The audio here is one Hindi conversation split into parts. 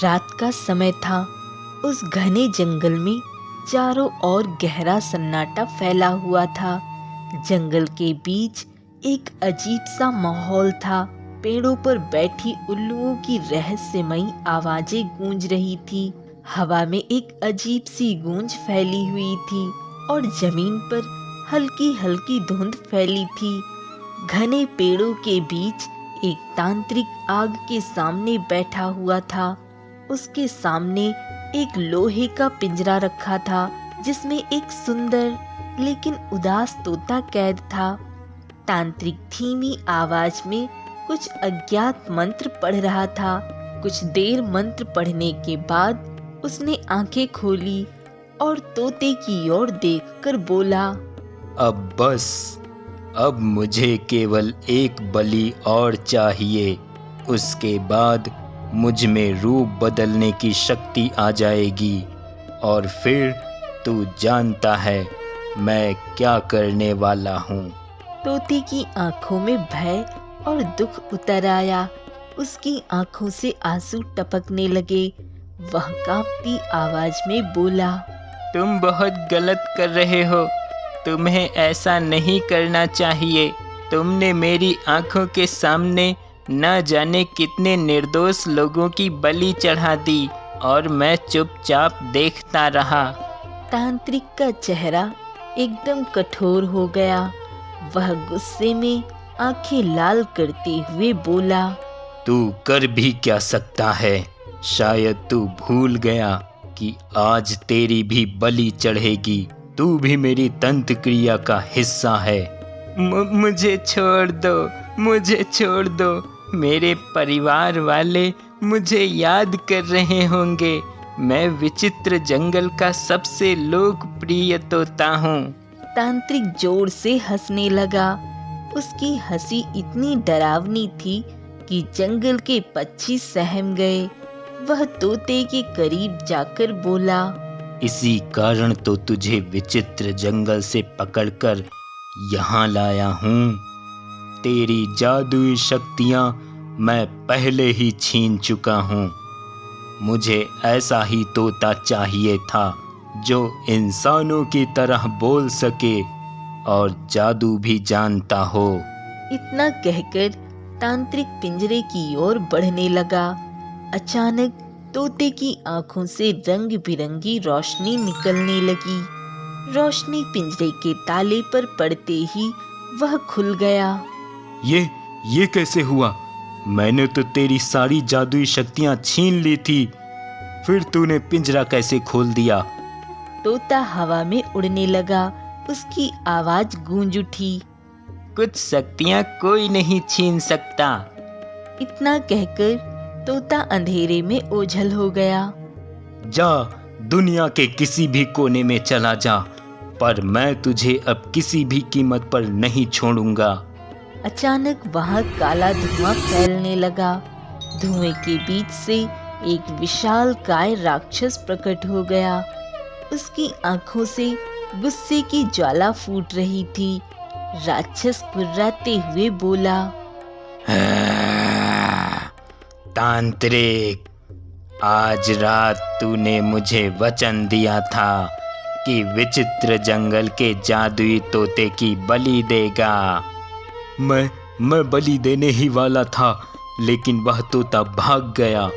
रात का समय था। उस घने जंगल में चारों ओर गहरा सन्नाटा फैला हुआ था। जंगल के बीच एक अजीब सा माहौल था। पेड़ों पर बैठी उल्लुओं की रहस्यमयी आवाजें गूंज रही थी। हवा में एक अजीब सी गूंज फैली हुई थी और जमीन पर हल्की हल्की धुंध फैली थी। घने पेड़ों के बीच एक तांत्रिक आग के सामने बैठा हुआ था। उसके सामने एक लोहे का पिंजरा रखा था जिसमें एक सुंदर लेकिन उदास तोता कैद था। तांत्रिक धीमी आवाज में कुछ अज्ञात मंत्र पढ़ रहा था। कुछ देर मंत्र पढ़ने के बाद उसने आंखें खोली और तोते की ओर देखकर बोला, अब बस, अब मुझे केवल एक बलि और चाहिए। उसके बाद मुझ में रूप बदलने की शक्ति आ जाएगी और फिर तू जानता है मैं क्या करने वाला हूँ। तोते की आंखों में भय और दुख उतर आया। उसकी आंखों से आंसू टपकने लगे। वह कांपती आवाज में बोला, तुम बहुत गलत कर रहे हो। तुम्हें ऐसा नहीं करना चाहिए। तुमने मेरी आंखों के सामने न जाने कितने निर्दोष लोगों की बलि चढ़ा दी और मैं चुपचाप देखता रहा। तांत्रिक का चेहरा एकदम कठोर हो गया। वह गुस्से में आंखें लाल करते हुए बोला, तू कर भी क्या सकता है? शायद तू भूल गया कि आज तेरी भी बलि चढ़ेगी। तू भी मेरी तंत्र क्रिया का हिस्सा है। मुझे छोड़ दो, मुझे छोड़ दो। मेरे परिवार वाले मुझे याद कर रहे होंगे। मैं विचित्र जंगल का सबसे लोकप्रिय तोता हूँ। तांत्रिक जोर से हंसने लगा। उसकी हंसी इतनी डरावनी थी कि जंगल के पक्षी सहम गए। वह तोते के करीब जाकर बोला, इसी कारण तो तुझे विचित्र जंगल से पकड़कर यहाँ लाया हूँ। तेरी जादुई शक्तियाँ मैं पहले ही छीन चुका हूँ। मुझे ऐसा ही तोता चाहिए था जो इंसानों की तरह बोल सके और जादू भी जानता हो। इतना कहकर तांत्रिक पिंजरे की ओर बढ़ने लगा। अचानक तोते की आंखों से रंग बिरंगी रोशनी निकलने लगी। रोशनी पिंजरे के ताले पर पड़ते ही वह खुल गया। ये कैसे हुआ? मैंने तो तेरी सारी जादुई शक्तियां छीन ली थी, फिर तूने पिंजरा कैसे खोल दिया? तोता हवा में उड़ने लगा। उसकी आवाज गूंज उठी, कुछ शक्तियां कोई नहीं छीन सकता। इतना कहकर तोता अंधेरे में ओझल हो गया। जा, दुनिया के किसी भी कोने में चला जा, पर मैं तुझे अब किसी भी कीमत पर नहीं छोड़ूंगा। अचानक वहां काला धुआं फैलने लगा। धुएं के बीच से एक विशाल काय राक्षस प्रकट हो गया। उसकी आंखों से गुस्से की ज्वाला फूट रही थी। राक्षस कुर्राते हुए बोला, तांत्रिक, आज रात तूने मुझे वचन दिया था कि विचित्र जंगल के जादुई तोते की बलि देगा। मैं बलि देने ही वाला था, लेकिन वह तोता भाग गया।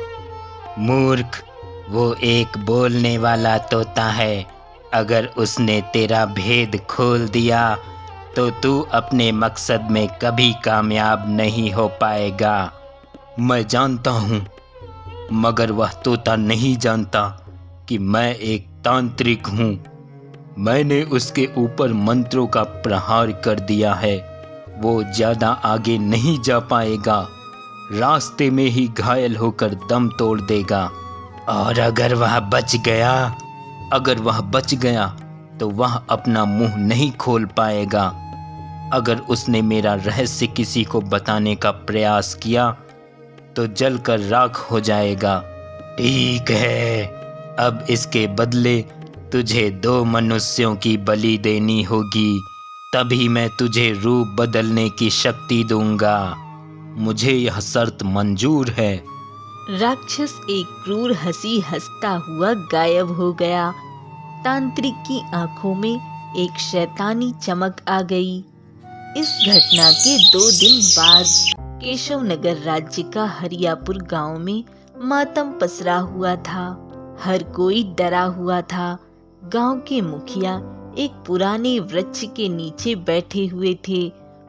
मूर्ख, वो एक बोलने वाला तोता है। अगर उसने तेरा भेद खोल दिया तो तू अपने मकसद में कभी कामयाब नहीं हो पाएगा। मैं जानता हूँ, मगर वह तोता नहीं जानता कि मैं एक तांत्रिक हूँ। मैंने उसके ऊपर मंत्रों का प्रहार कर दिया है। वो ज्यादा आगे नहीं जा पाएगा। रास्ते में ही घायल होकर दम तोड़ देगा। और अगर वह बच गया तो वह अपना मुंह नहीं खोल पाएगा। अगर उसने मेरा रहस्य किसी को बताने का प्रयास किया तो जलकर राख हो जाएगा। ठीक है, अब इसके बदले तुझे 2 मनुष्यों की बलि देनी होगी, तभी मैं तुझे रूप बदलने की शक्ति दूंगा। मुझे यह शर्त मंजूर है। राक्षस एक क्रूर हंसी हंसता हुआ गायब हो गया। तांत्रिक की आंखों में एक शैतानी चमक आ गई। इस घटना के 2 दिन बाद केशव नगर राज्य का हरियापुर गांव में मातम पसरा हुआ था। हर कोई डरा हुआ था। गांव के मुखिया एक पुराने वृक्ष के नीचे बैठे हुए थे।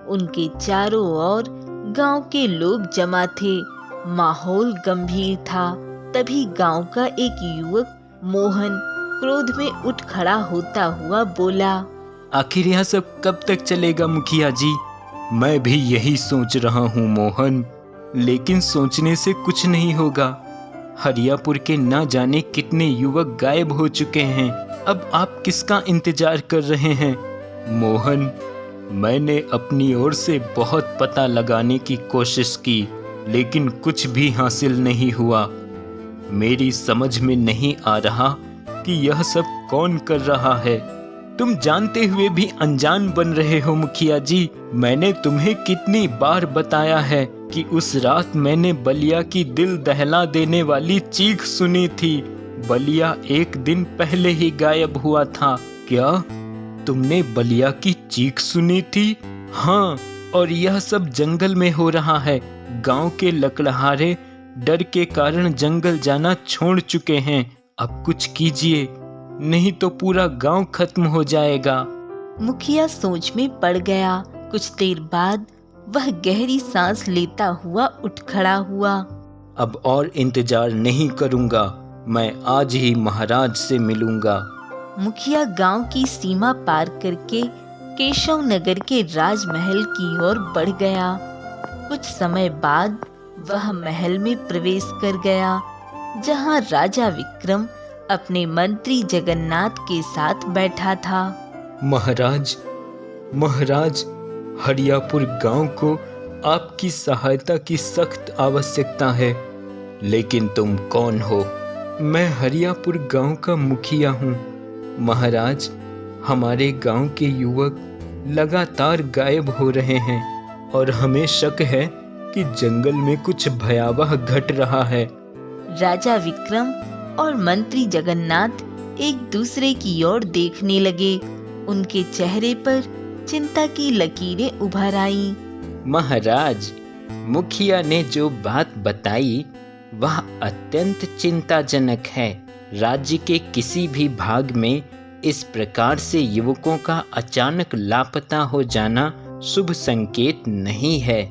उनके चारों ओर गांव के लोग जमा थे। माहौल गंभीर था। तभी गांव का एक युवक मोहन क्रोध में उठ खड़ा होता हुआ बोला, आखिर यह सब कब तक चलेगा मुखिया जी? मैं भी यही सोच रहा हूँ मोहन, लेकिन सोचने से कुछ नहीं होगा। हरियापुर के ना जाने कितने युवक गायब हो चुके हैं। अब आप किसका इंतजार कर रहे हैं? मोहन, मैंने अपनी ओर से बहुत पता लगाने की कोशिश की, लेकिन कुछ भी हासिल नहीं हुआ। मेरी समझ में नहीं आ रहा कि यह सब कौन कर रहा है। तुम जानते हुए भी अनजान बन रहे हो मुखिया जी। मैंने तुम्हें कितनी बार बताया है कि उस रात मैंने बलिया की दिल दहला देने वाली चीख सुनी थी। बलिया 1 दिन पहले ही गायब हुआ था। क्या तुमने बलिया की चीख सुनी थी? हाँ, और यह सब जंगल में हो रहा है। गांव के लकड़हारे डर के कारण जंगल जाना छोड़ चुके हैं। अब कुछ कीजिए, नहीं तो पूरा गांव खत्म हो जाएगा। मुखिया सोच में पड़ गया। कुछ देर बाद वह गहरी सांस लेता हुआ उठ खड़ा हुआ। अब और इंतजार नहीं करूंगा। मैं आज ही महाराज से मिलूंगा। मुखिया गांव की सीमा पार करके केशव नगर के राजमहल की ओर बढ़ गया। कुछ समय बाद वह महल में प्रवेश कर गया, जहां राजा विक्रम अपने मंत्री जगन्नाथ के साथ बैठा था। महाराज, महाराज, हरियापुर गांव को आपकी सहायता की सख्त आवश्यकता है। लेकिन तुम कौन हो? मैं हरियापुर गांव का मुखिया हूँ। महाराज, हमारे गांव के युवक लगातार गायब हो रहे हैं और हमें शक है कि जंगल में कुछ भयावह घट रहा है। राजा विक्रम और मंत्री जगन्नाथ एक दूसरे की ओर देखने लगे। उनके चेहरे पर चिंता की लकीरें उभर आईं। महाराज, मुखिया ने जो बात बताई वह अत्यंत चिंताजनक है। राज्य के किसी भी भाग में इस प्रकार से युवकों का अचानक लापता हो जाना शुभ संकेत नहीं है।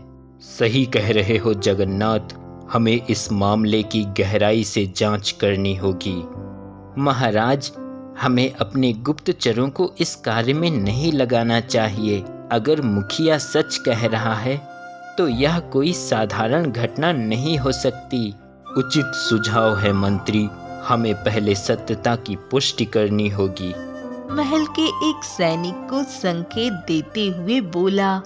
सही कह रहे हो जगन्नाथ, हमें इस मामले की गहराई से जांच करनी होगी। महाराज, हमें अपने गुप्तचरों को इस कार्य में नहीं लगाना चाहिए। अगर मुखिया सच कह रहा है तो यह कोई साधारण घटना नहीं हो सकती। उचित सुझाव है मंत्री, हमें पहले सत्यता की पुष्टि करनी होगी। महल के एक सैनिक को संकेत देते हुए बोला,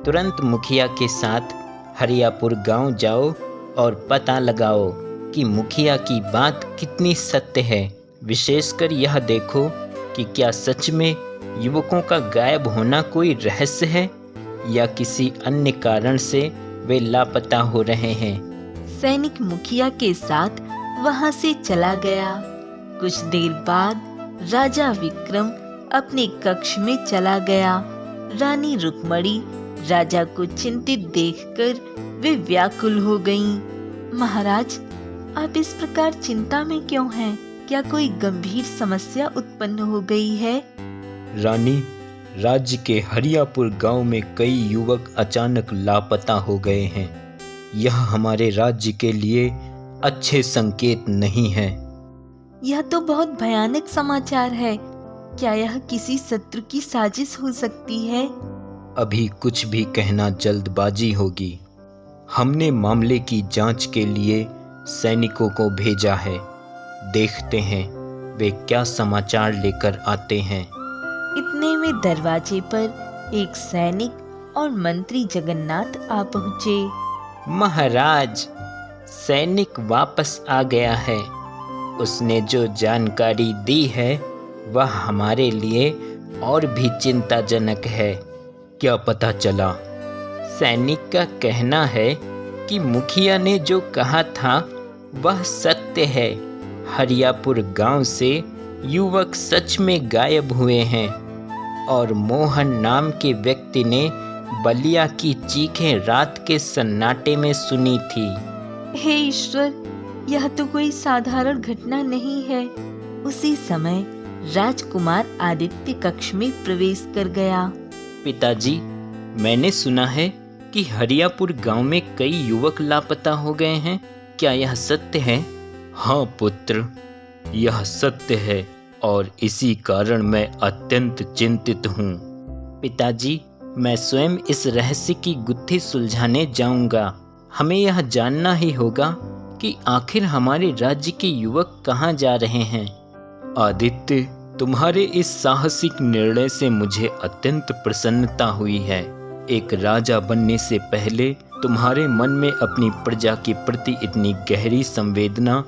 तुरंत मुखिया के साथ हरियापुर गांव जाओ और पता लगाओ कि मुखिया की बात कितनी सत्य है। विशेषकर यह देखो कि क्या सच में युवकों का गायब होना कोई रहस्य है या किसी अन्य कारण से वे लापता हो रहे हैं। सैनिक मुखिया के साथ वहां से चला गया। कुछ देर बाद राजा विक्रम अपने कक्ष में चला गया। रानी रुक्मणी राजा को चिंतित देखकर वे व्याकुल हो गईं। महाराज, आप इस प्रकार चिंता में क्यों हैं? क्या कोई गंभीर समस्या उत्पन्न हो गई है? रानी, राज्य के हरियापुर गांव में कई युवक अचानक लापता हो गए हैं। यह हमारे राज्य के लिए अच्छे संकेत नहीं है। यह तो बहुत भयानक समाचार है। क्या यह किसी शत्रु की साजिश हो सकती है? अभी कुछ भी कहना जल्दबाजी होगी। हमने मामले की जांच के लिए सैनिकों को भेजा है। देखते हैं वे क्या समाचार लेकर आते हैं। इतने में दरवाजे पर एक सैनिक और मंत्री जगन्नाथ आ पहुंचे। महाराज, सैनिक वापस आ गया है। उसने जो जानकारी दी है वह हमारे लिए और भी चिंताजनक है। क्या पता चला? सैनिक का कहना है कि मुखिया ने जो कहा था वह सत्य है। हरियापुर गांव से युवक सच में गायब हुए हैं और मोहन नाम के व्यक्ति ने बलिया की चीखें रात के सन्नाटे में सुनी थी। हे ईश्वर, यह तो कोई साधारण घटना नहीं है। उसी समय राजकुमार आदित्य कक्ष में प्रवेश कर गया। पिताजी, मैंने सुना है कि हरियापुर गांव में कई युवक लापता हो गए हैं। क्या यह सत्य है? हाँ पुत्र, यह सत्य है और इसी कारण मैं अत्यंत चिंतित हूँ। पिताजी, मैं स्वयं इस रहस्य की गुत्थी सुलझाने जाऊंगा। हमें यह जानना ही होगा कि आखिर हमारे राज्य के युवक कहाँ जा रहे हैं। आदित्य, तुम्हारे इस साहसिक निर्णय से मुझे अत्यंत प्रसन्नता हुई है। एक राजा बनने से पहले तुम्हारे मन में अपनी प्रजा के प्रति इतनी गहरी संवेदना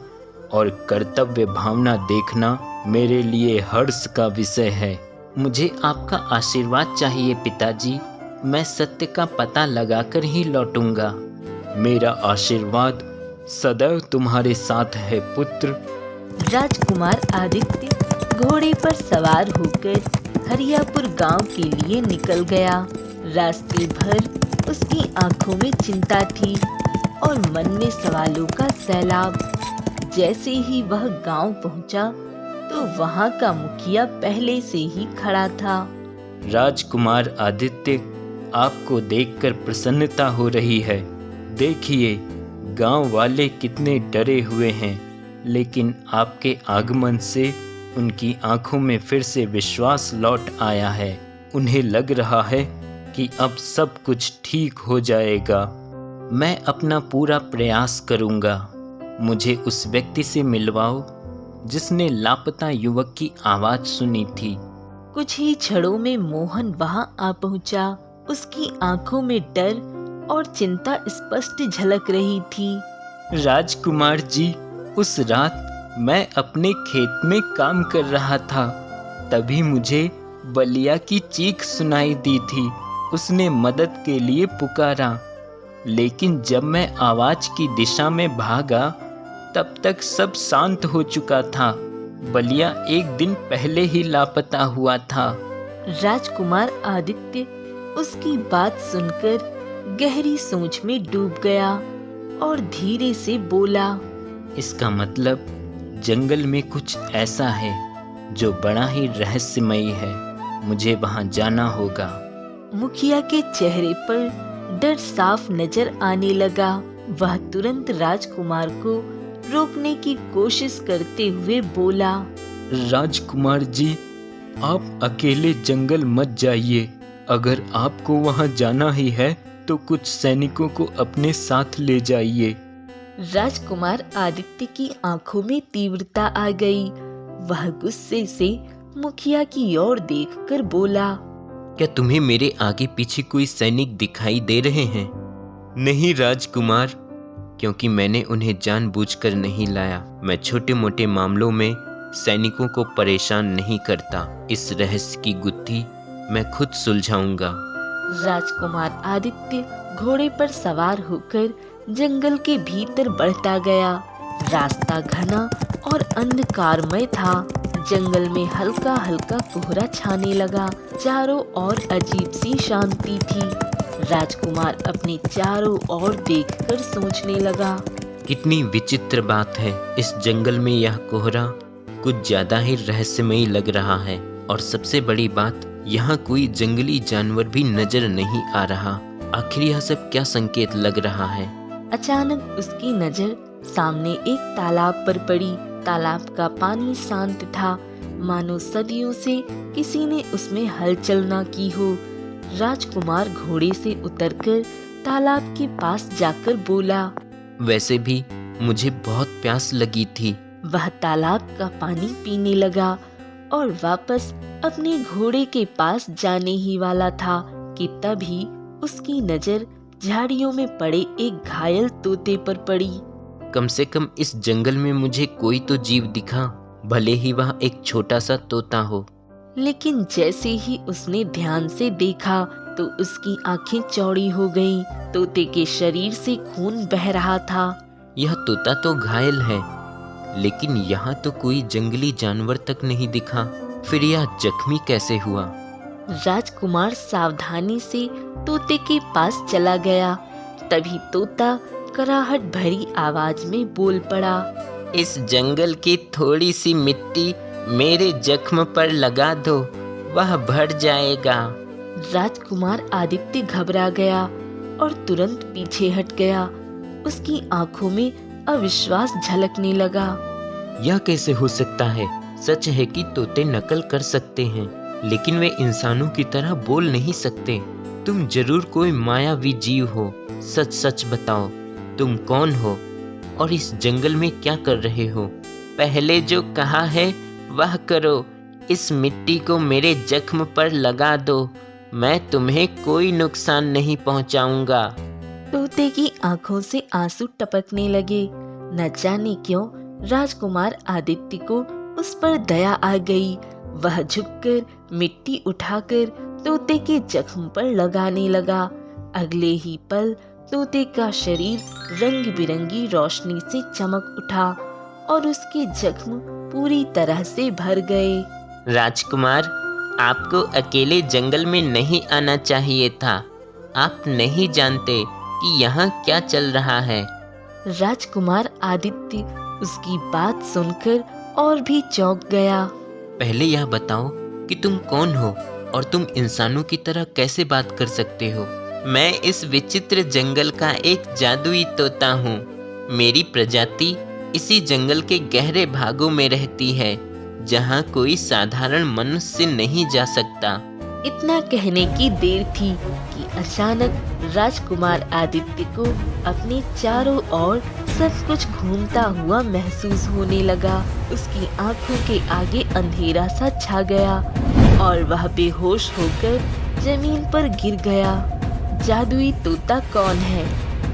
और कर्तव्य भावना देखना मेरे लिए हर्ष का विषय है। मुझे आपका आशीर्वाद चाहिए पिताजी। मैं सत्य का पता लगाकर ही लौटूंगा। मेरा आशीर्वाद सदैव तुम्हारे साथ है पुत्र। राजकुमार आदित्य घोड़े पर सवार होकर हरियापुर गांव के लिए निकल गया। रास्ते भर उसकी आंखों में चिंता थी और मन में सवालों का सैलाब। जैसे ही वह गांव पहुंचा तो वहां का मुखिया पहले से ही खड़ा था। राजकुमार आदित्य, आपको देखकर प्रसन्नता हो रही है। देखिए, गांव वाले कितने डरे हुए हैं, लेकिन आपके आगमन से उनकी आंखों में फिर से विश्वास लौट आया है। उन्हें लग रहा है कि अब सब कुछ ठीक हो जाएगा। मैं अपना पूरा प्रयास करूंगा। मुझे उस व्यक्ति से मिलवाओ जिसने लापता युवक की आवाज सुनी थी। कुछ ही क्षणों में मोहन वहां आ पहुंचा। उसकी आंखों में डर और चिंता स्पष्ट झलक रही थी। राजकुमार जी, उस रात मैं अपने खेत में काम कर रहा था, तभी मुझे बलिया की चीख सुनाई दी थी। उसने मदद के लिए पुकारा, लेकिन जब मैं आवाज की दिशा में भागा तब तक सब शांत हो चुका था। बलिया एक दिन पहले ही लापता हुआ था। राजकुमार आदित्य उसकी बात सुनकर गहरी सोच में डूब गया और धीरे से बोला, इसका मतलब जंगल में कुछ ऐसा है जो बड़ा ही रहस्यमयी है। मुझे वहां जाना होगा। मुखिया के चेहरे पर डर साफ नजर आने लगा। वह तुरंत राजकुमार को रोकने की कोशिश करते हुए बोला, राजकुमार जी, आप अकेले जंगल मत जाइए। अगर आपको वहां जाना ही है तो कुछ सैनिकों को अपने साथ ले जाइए। राजकुमार आदित्य की आंखों में तीव्रता आ गई। वह गुस्से से मुखिया की ओर देखकर बोला, क्या तुम्हें मेरे आगे पीछे कोई सैनिक दिखाई दे रहे हैं? नहीं राजकुमार, क्योंकि मैंने उन्हें जानबूझकर नहीं लाया। मैं छोटे मोटे मामलों में सैनिकों को परेशान नहीं करता। इस रहस्य की गुत्थी मैं खुद सुलझाऊंगा। राजकुमार आदित्य घोड़े पर सवार होकर जंगल के भीतर बढ़ता गया। रास्ता घना और अंधकारमय था। जंगल में हल्का हल्का कोहरा छाने लगा। चारों ओर अजीब सी शांति थी। राजकुमार अपने चारों ओर देखकर सोचने लगा, कितनी विचित्र बात है। इस जंगल में यह कोहरा कुछ ज्यादा ही रहस्यमयी लग रहा है। और सबसे बड़ी बात, यहाँ कोई जंगली जानवर भी नजर नहीं आ रहा। आखिर यह सब क्या संकेत लग रहा है? अचानक उसकी नजर सामने एक तालाब पर पड़ी। तालाब का पानी शांत था, मानो सदियों से किसी ने उसमें हलचल न की हो। राजकुमार घोड़े से उतरकर तालाब के पास जाकर बोला, वैसे भी मुझे बहुत प्यास लगी थी। वह तालाब का पानी पीने लगा और वापस अपने घोड़े के पास जाने ही वाला था कि तभी उसकी नजर झाड़ियों में पड़े एक घायल तोते पर पड़ी। कम से कम इस जंगल में मुझे कोई तो जीव दिखा, भले ही वह एक छोटा सा तोता हो। लेकिन जैसे ही उसने ध्यान से देखा तो उसकी आंखें चौड़ी हो गईं। तोते के शरीर से खून बह रहा था। यह तोता तो घायल है, लेकिन यहाँ तो कोई जंगली जानवर तक नहीं दिखा। फिर यह जख्मी कैसे हुआ? राजकुमार सावधानी से तोते के पास चला गया। तभी तोता कराहट भरी आवाज में बोल पड़ा। इस जंगल की थोड़ी सी मिट्टी मेरे जख्म पर लगा दो, वह भर जाएगा। राजकुमार आदित्य घबरा गया और तुरंत पीछे हट गया। उसकी आंखों में अविश्वास झलकने लगा। यह कैसे हो सकता है? सच है कि तोते नकल कर सकते हैं, लेकिन वे इंसानों की तरह बोल नहीं सकते। तुम जरूर कोई मायावी जीव हो। सच सच बताओ, तुम कौन हो और इस जंगल में क्या कर रहे हो? पहले जो कहा है वह करो। इस मिट्टी को मेरे जख्म पर लगा दो, मैं तुम्हें कोई नुकसान नहीं पहुंचाऊंगा। तोते की आंखों से आंसू टपकने लगे। न जाने क्यों राजकुमार आदित्य को उस पर दया आ गई। वह झुककर मिट्टी उठाकर तोते के जख्म पर लगाने लगा। अगले ही पल तोते का शरीर रंग बिरंगी रोशनी से चमक उठा और उसके जख्म पूरी तरह से भर गए। राजकुमार, आपको अकेले जंगल में नहीं आना चाहिए था। आप नहीं जानते कि यहाँ क्या चल रहा है। राजकुमार आदित्य उसकी बात सुनकर और भी चौंक गया। पहले यह बताओ कि तुम कौन हो और तुम इंसानों की तरह कैसे बात कर सकते हो? मैं इस विचित्र जंगल का एक जादुई तोता हूँ। मेरी प्रजाति इसी जंगल के गहरे भागों में रहती है, जहाँ कोई साधारण मनुष्य नहीं जा सकता। इतना कहने की देर थी कि अचानक राजकुमार आदित्य को अपने चारों ओर सब कुछ घूमता हुआ महसूस होने लगा। उसकी आंखों के आगे अंधेरा सा छा गया और वह बेहोश होकर जमीन पर गिर गया। जादुई तोता कौन है?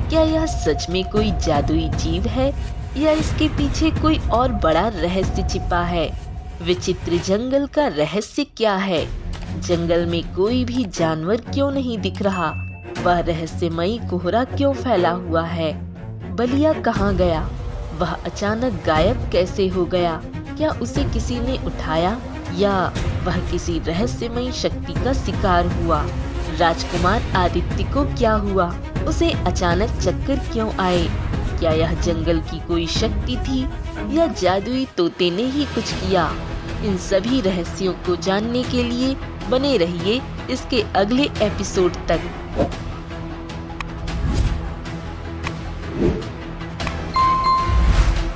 क्या यह सच में कोई जादुई जीव है या इसके पीछे कोई और बड़ा रहस्य छिपा है? विचित्र जंगल का रहस्य क्या है? जंगल में कोई भी जानवर क्यों नहीं दिख रहा? वह रहस्यमयी कोहरा क्यों फैला हुआ है? बलिया कहाँ गया? वह अचानक गायब कैसे हो गया? क्या उसे किसी ने उठाया या वह किसी रहस्यमयी शक्ति का शिकार हुआ? राजकुमार आदित्य को क्या हुआ? उसे अचानक चक्कर क्यों आए? क्या यह जंगल की कोई शक्ति थी या जादुई तोते ने ही कुछ किया? इन सभी रहस्यों को जानने के लिए बने रहिए इसके अगले एपिसोड तक।